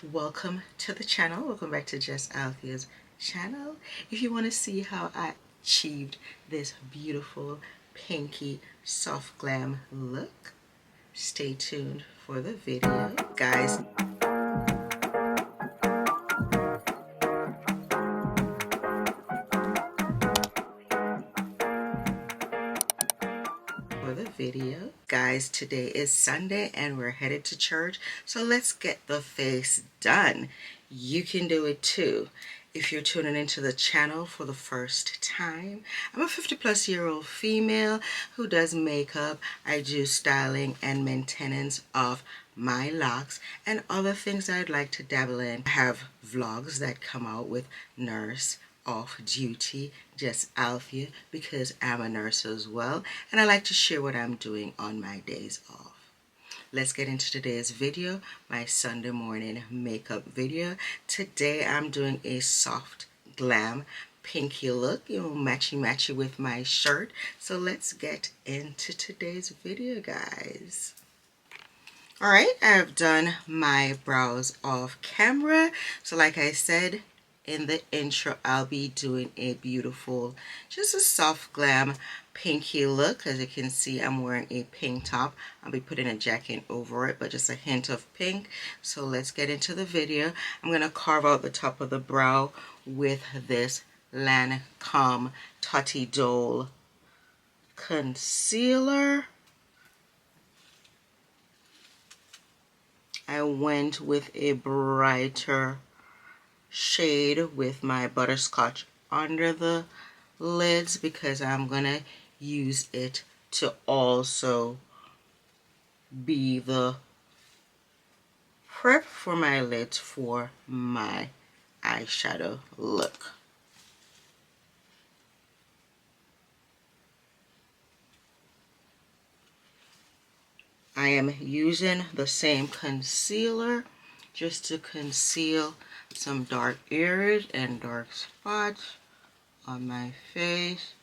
Welcome to the channel. Welcome back to JessAlthea's channel. If you want to see how I achieved this beautiful pinky soft glam look, stay tuned for the video. Guys, today is Sunday and we're headed to church, so let's get the face done. You can do it too. If you're tuning into the channel for the first time, I'm a 50-plus-year-old female who does makeup. I do styling and maintenance of my locks and other things I'd like to dabble in. I have vlogs that come out with nurse off duty, JessAlthea, because I'm a nurse as well, and I like to share what I'm doing on my days off. Let's get into today's video, my Sunday morning makeup video. Today I'm doing a soft glam pinky look, matchy with my shirt. So let's get into today's video, guys. Alright, I've done my brows off camera. So like I said in the intro, I'll be doing a beautiful, just a soft glam pinky look. As you can see, I'm wearing a pink top. I'll be putting a jacket over it, but just a hint of pink. So let's get into the video. I'm going to carve out the top of the brow with this Lancome Totty Dole concealer. I went with a brighter shade with my butterscotch under the lids because I'm gonna use it to also be the prep for my lids for my eyeshadow look. I am using the same concealer just to conceal some dark areas and dark spots on my face,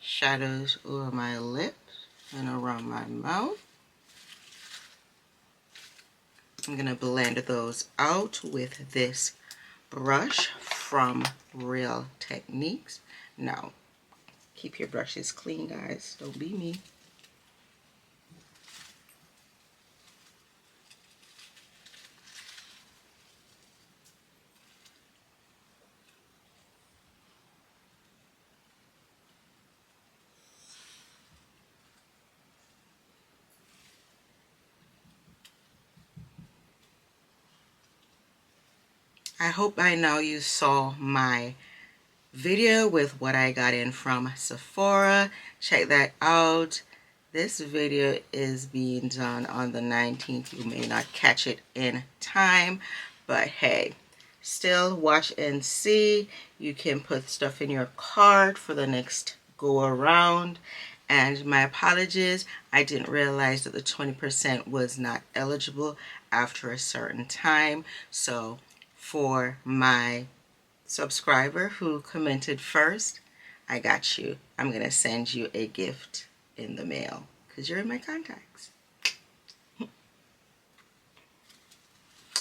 shadows over my lips and around my mouth. I'm going to blend those out with this brush from Real Techniques. Now, keep your brushes clean, guys. Don't be me. I hope by now you saw my video with what I got in from Sephora. Check that out. This video is being done on the 19th. You may not catch it in time, but hey, still watch and see. You can put stuff in your cart for the next go around. And my apologies, I didn't realize that the 20% was not eligible after a certain time. So for my subscriber who commented first, I got you. I'm going to send you a gift in the mail because you're in my contacts.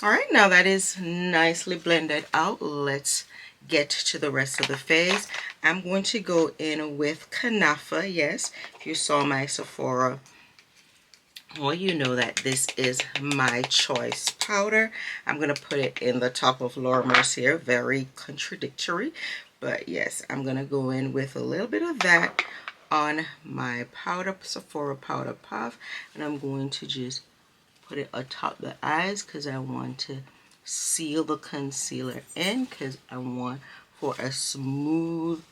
Alright, now that is nicely blended out, let's get to the rest of the face. I'm going to go in with Kanafa. Yes, if you saw my Sephora, well, you know that this is my choice powder. I'm going to put it in the top of Laura Mercier. Very contradictory. But yes, I'm going to go in with a little bit of that on my powder, Sephora Powder Puff. And I'm going to just put it atop the eyes because I want to seal the concealer in because I want for a smooth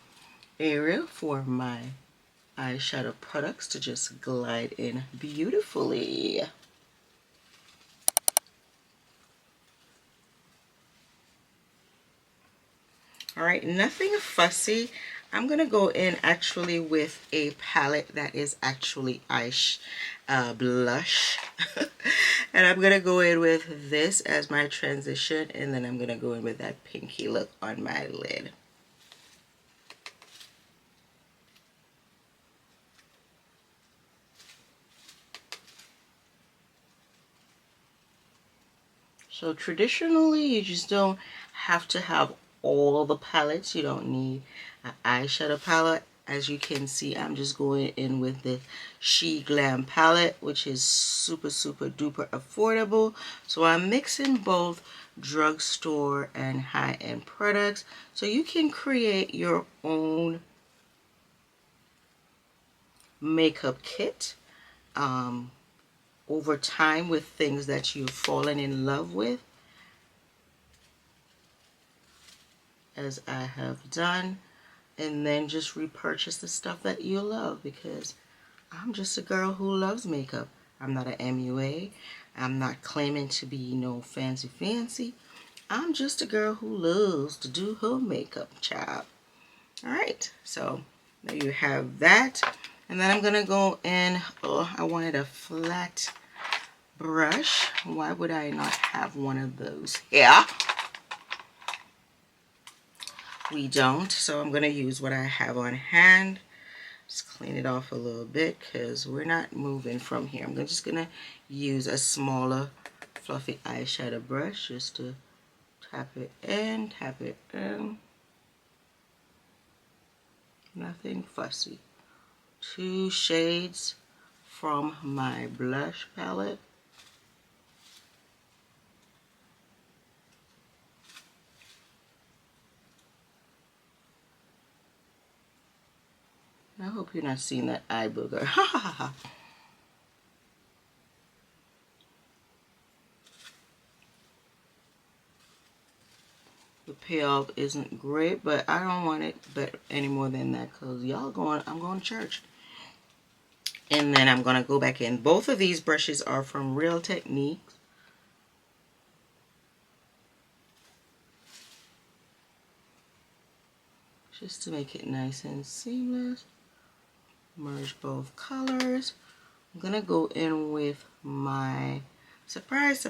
area for my eyeshadow products to just glide in beautifully. Alright, nothing fussy. I'm going to go in actually with a palette that is actually blush. And I'm going to go in with this as my transition, and then I'm going to go in with that pinky look on my lid. So traditionally, you just don't have to have all the palettes. You don't need an eyeshadow palette. As you can see, I'm just going in with the She Glam palette, which is super, super duper affordable. So I'm mixing both drugstore and high-end products. So you can create your own makeup kit over time with things that you've fallen in love with, as I have done, and then just repurchase the stuff that you love, because I'm just a girl who loves makeup. I'm not an MUA. I'm not claiming to be no fancy. I'm just a girl who loves to do her makeup, child. Alright, so there you have that. And then I'm going to go in, oh, I wanted a flat brush. Why would I not have one of those here? We don't, so I'm going to use what I have on hand. Just clean it off a little bit because we're not moving from here. I'm just going to use a smaller fluffy eyeshadow brush just to tap it in, tap it in. Nothing fussy. 2 shades from my blush palette. I hope you're not seeing that eye booger. Ha ha ha ha. The payoff isn't great, but I don't want it but any more than that because y'all going, I'm going to church. And then I'm going to go back in. Both of these brushes are from Real Techniques. Just to make it nice and seamless. Merge both colors. I'm going to go in with my surprise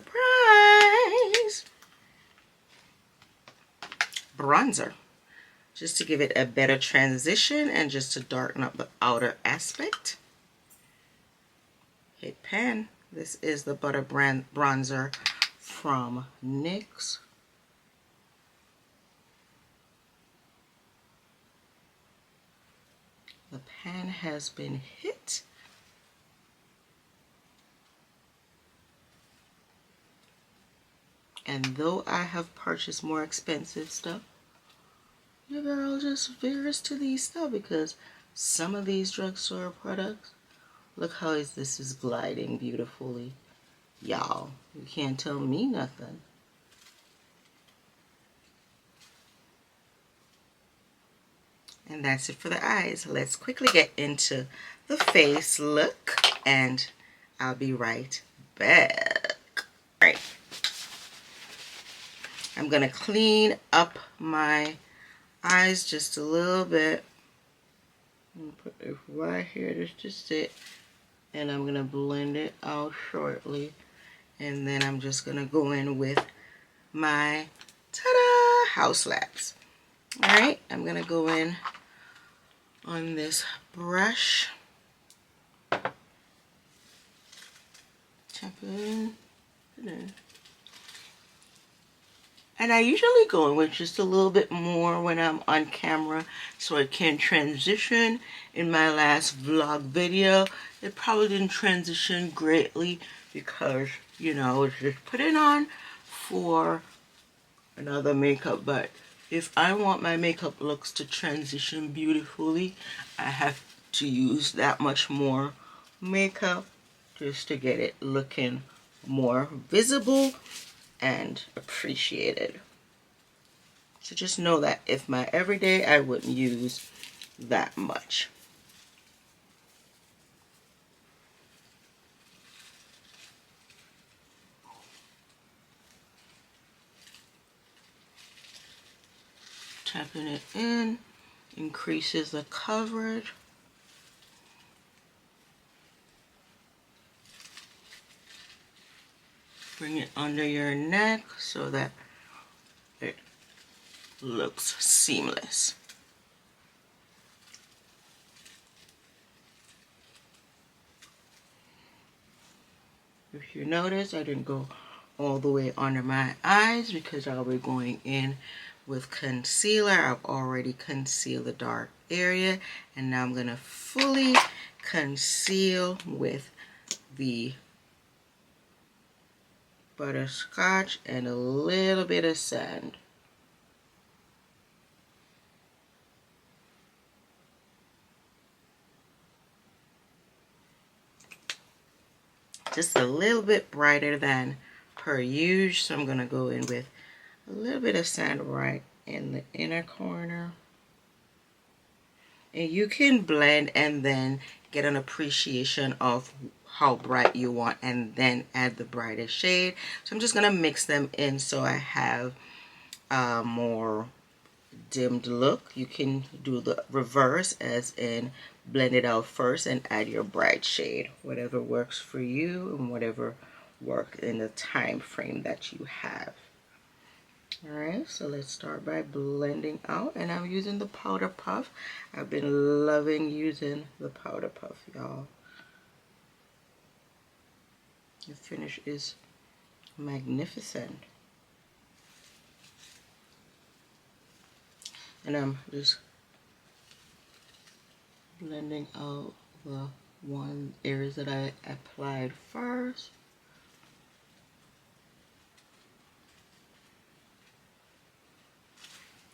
bronzer. Just to give it a better transition and just to darken up the outer aspect. Hit pan. This is the Butter Brand Bronzer from NYX. The pan has been hit. And though I have purchased more expensive stuff, your girl just veers to these stuff because some of these drugstore products, look how this is gliding beautifully. Y'all, you can't tell me nothing. And that's it for the eyes. Let's quickly get into the face look and I'll be right back. All right. I'm going to clean up my eyes just a little bit. I'm going to put it right here just to sit. And I'm going to blend it out shortly. And then I'm just going to go in with my ta-da house labs. Alright, I'm going to go in on this brush. Tap it in. And I usually go in with just a little bit more when I'm on camera so I can transition. In my last vlog video, it probably didn't transition greatly because, you know, I was just putting on for another makeup. But if I want my makeup looks to transition beautifully, I have to use that much more makeup just to get it looking more visible and appreciated. So just know that if my everyday, I wouldn't use that much. Tapping it in increases the coverage. Bring it under your neck so that it looks seamless. If you notice, I didn't go all the way under my eyes because I'll be going in with concealer. I've already concealed the dark area, and now I'm going to fully conceal with the butterscotch and a little bit of sand. Just a little bit brighter than per usual, so I'm going to go in with a little bit of sand right in the inner corner. And you can blend and then get an appreciation of how bright you want and then add the brightest shade. So I'm just going to mix them in so I have a more dimmed look. You can do the reverse, as in blend it out first and add your bright shade, whatever works for you and whatever works in the time frame that you have. Alright, so let's start by blending out, and I'm using the powder puff. I've been loving using the powder puff, y'all. The finish is magnificent. And I'm just blending out the one areas that I applied first.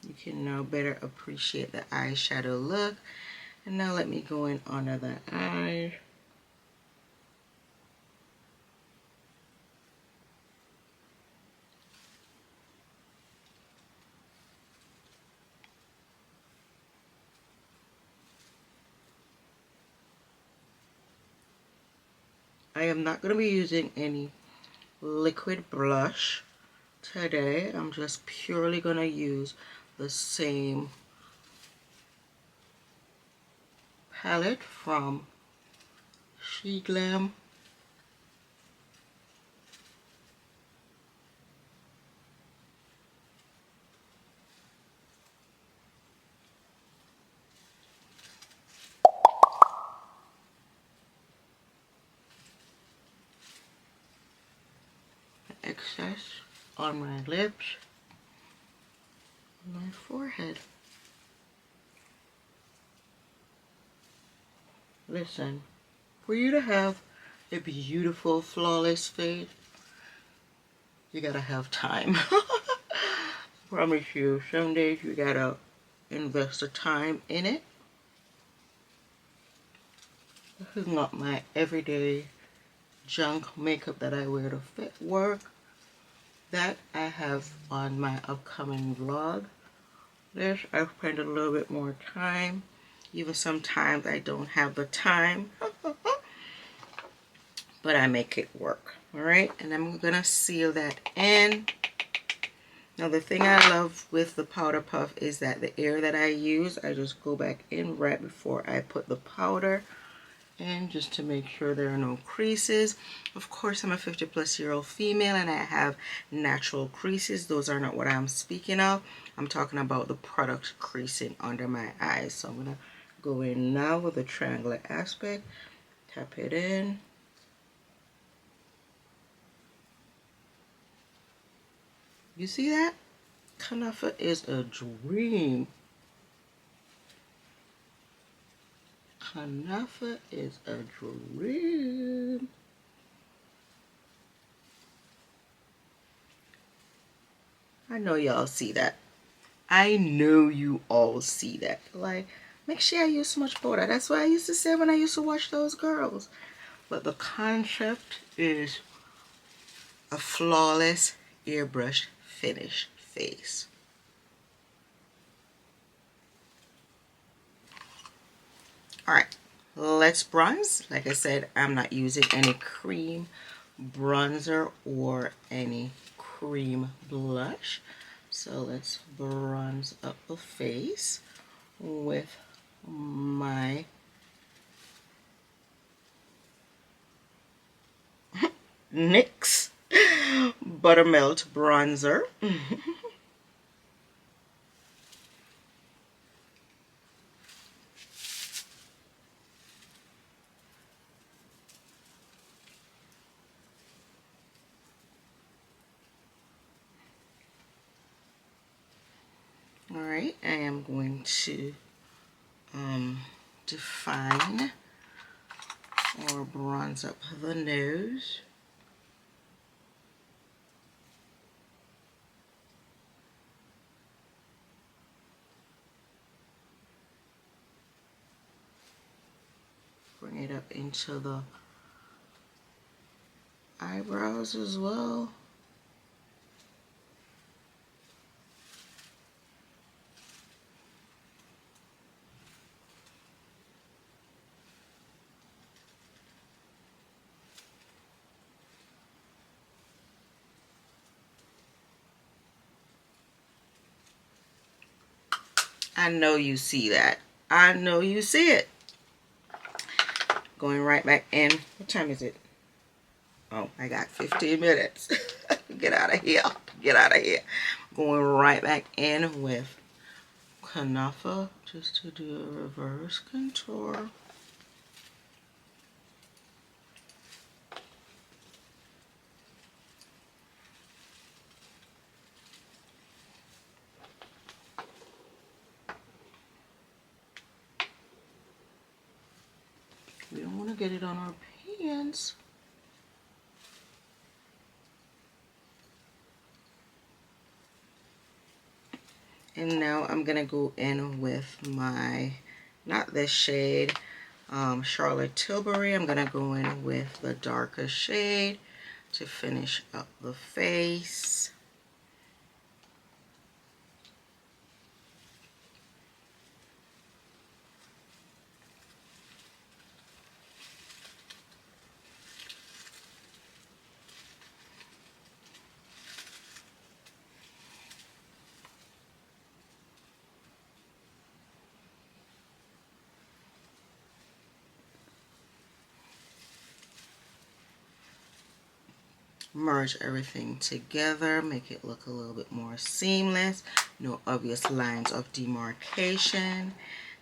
You can now better appreciate the eyeshadow look. And now let me go in under the eye. I am not going to be using any liquid blush today. I'm just purely going to use the same palette from Glam. Excess on my lips, my forehead. Listen, for you to have a beautiful, flawless face, you gotta have time. Promise you, some days you gotta invest the time in it. This is not my everyday junk makeup that I wear to fit work. That I have on my upcoming vlog. This I spend a little bit more time. Even sometimes I don't have the time. But I make it work. Alright, and I'm gonna seal that in. Now the thing I love with the powder puff is that the area that I use, I just go back in right before I put the powder in, just to make sure there are no creases. Of course, I'm a 50-plus-year-old female and I have natural creases. Those are not what I'm speaking of. I'm talking about the product creasing under my eyes. So I'm gonna go in now with a triangular aspect, tap it in. You see that? Kanafa is a dream. Kanafa is a dream. I know y'all see that. I know you all see that. Like, make sure I use so much powder. That's what I used to say when I used to watch those girls. But the concept is a flawless airbrush finish face. Alright, let's bronze. Like I said, I'm not using any cream bronzer or any cream blush. So let's bronze up the face with my NYX Buttermelt bronzer. Alright, I am going to define or bronze up the nose. Bring it up into the eyebrows as well. I know you see that. I know you see it. Going right back in. What time is it? Oh, I got 15 minutes. Get out of here. Get out of here. Going right back in with Kanafa just to do a reverse contour. We don't want to get it on our pants. And now I'm going to go in with my, not this shade, Charlotte Tilbury. I'm going to go in with the darker shade to finish up the face. Merge everything together, make it look a little bit more seamless. No obvious lines of demarcation.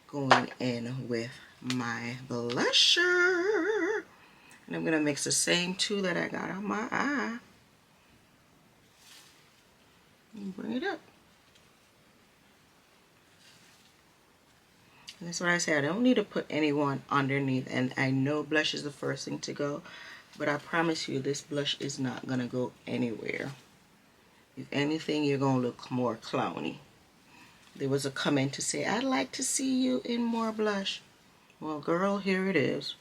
Going in with my blusher. And I'm going to mix the same two that I got on my eye. And bring it up. And that's what I say. I don't need to put anyone underneath. And I know blush is the first thing to go. But I promise you, this blush is not going to go anywhere. If anything, you're going to look more clowny. There was a comment to say, I'd like to see you in more blush. Well, girl, here it is.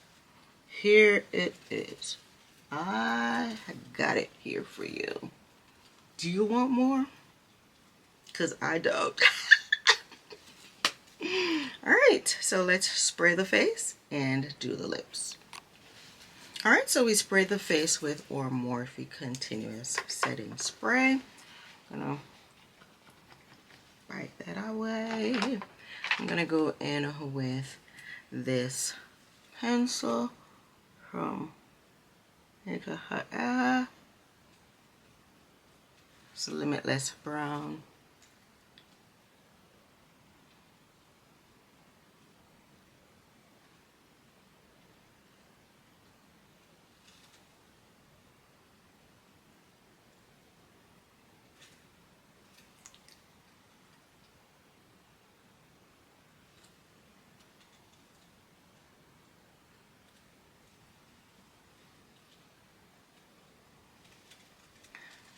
Here it is. I got it here for you. Do you want more? Because I don't. Alright, so let's spray the face and do the lips. Alright, so we sprayed the face with our Morphe Continuous Setting Spray. I'm going to wipe that away. I'm going to go in with this pencil from JessAlthea. It's a Limitless Brown.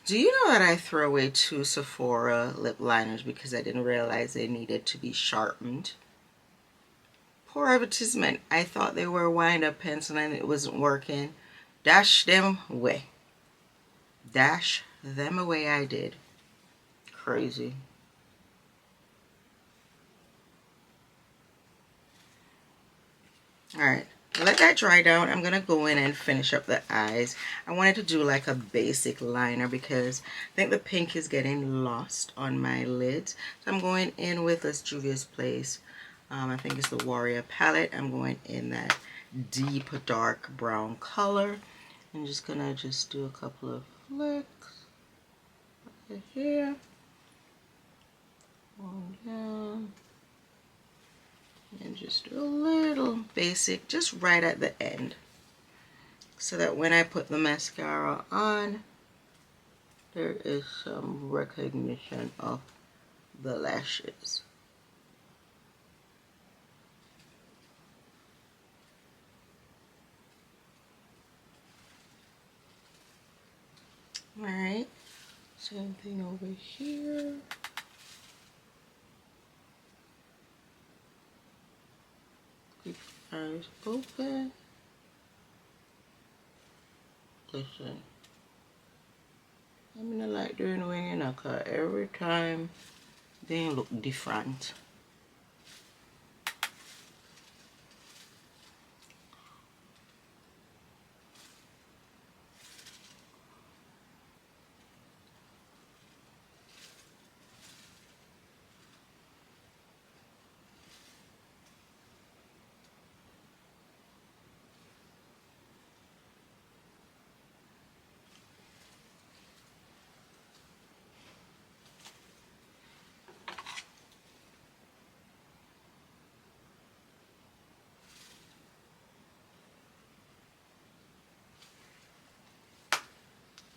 Do you know that I threw away 2 Sephora lip liners because I didn't realize they needed to be sharpened? Poor advertisement. I thought they were wind-up pencil and it wasn't working. Dash them away. Dash them away I did. Crazy. Alright. Let that dry down. I'm going to go in and finish up the eyes. I wanted to do like a basic liner because I think the pink is getting lost on my lids. So I'm going in with this Juvia's Place. I think it's the Warrior palette. I'm going in that deep dark brown color. I'm just going to do a couple of flicks right here. One down. And just do a little basic, just right at the end, so that when I put the mascara on, there is some recognition of the lashes. Alright, same thing over here. Keep your eyes open. Listen, I'm gonna like doing wing, cause every time they look different.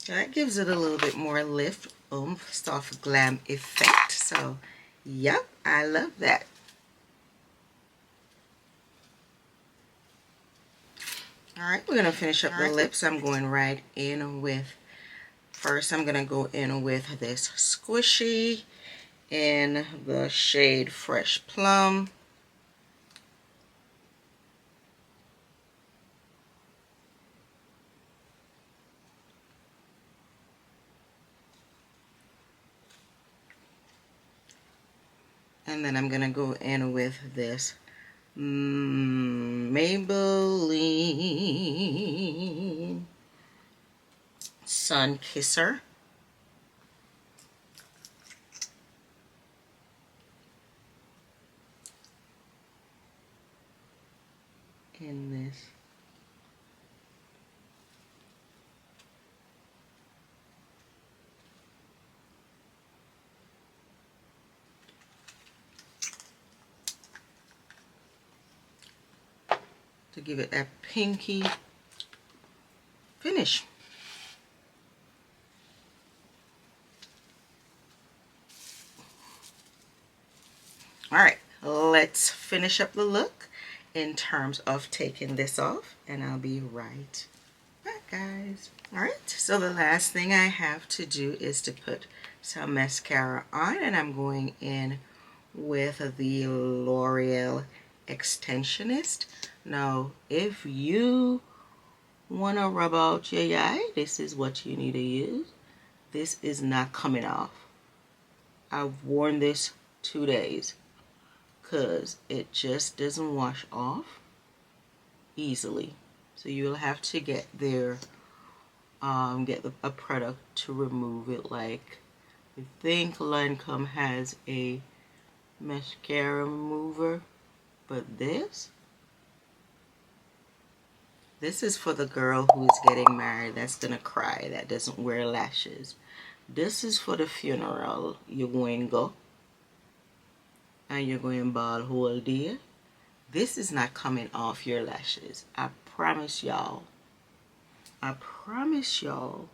That gives it a little bit more lift, soft glam effect. So, yep, I love that. Alright, we're going to finish up the lips. I'm going right in with, first I'm going to go in with this Squishy in the shade Fresh Plum. And then I'm going to go in with this Maybelline Sun Kisser. In this to give it that pinky finish. Alright, let's finish up the look in terms of taking this off, and I'll be right back, guys. Alright, so the last thing I have to do is to put some mascara on, and I'm going in with the L'Oreal Extensionist. Now, if you want to rub out your eye, this is what you need to use. This is not coming off. I've worn this 2 days because it just doesn't wash off easily. So you'll have to get a product to remove it. Like, I think Lancome has a mascara remover, but this is for the girl who's getting married that's gonna cry, that doesn't wear lashes. This is for the funeral. You're going to go and you're going bald whole day. This is not coming off your lashes. I promise y'all. I promise y'all.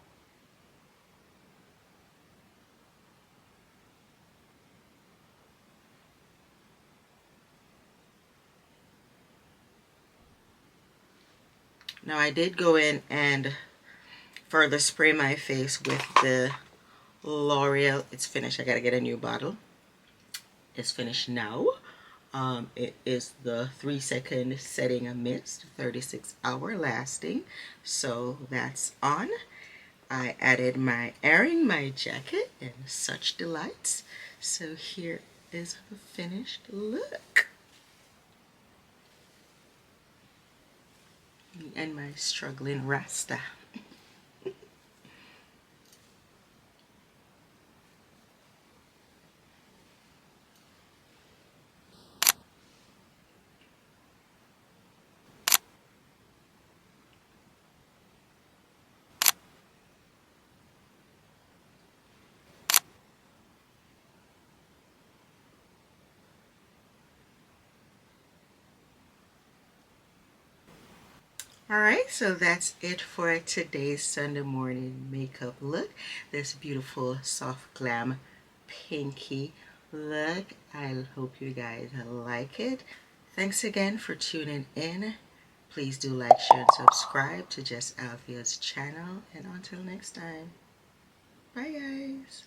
Now I did go in and further spray my face with the L'Oreal. It's finished. I gotta get a new bottle. It's finished now. It is the 3-second setting mist, 36-hour lasting. So that's on. I added my airing, my jacket, and such delights. So here is the finished look. Me and my struggling Rasta. Alright, so that's it for today's Sunday morning makeup look. This beautiful soft glam pinky look. I hope you guys like it. Thanks again for tuning in. Please do like, share, and subscribe to JessAlthea's channel. And until next time. Bye, guys.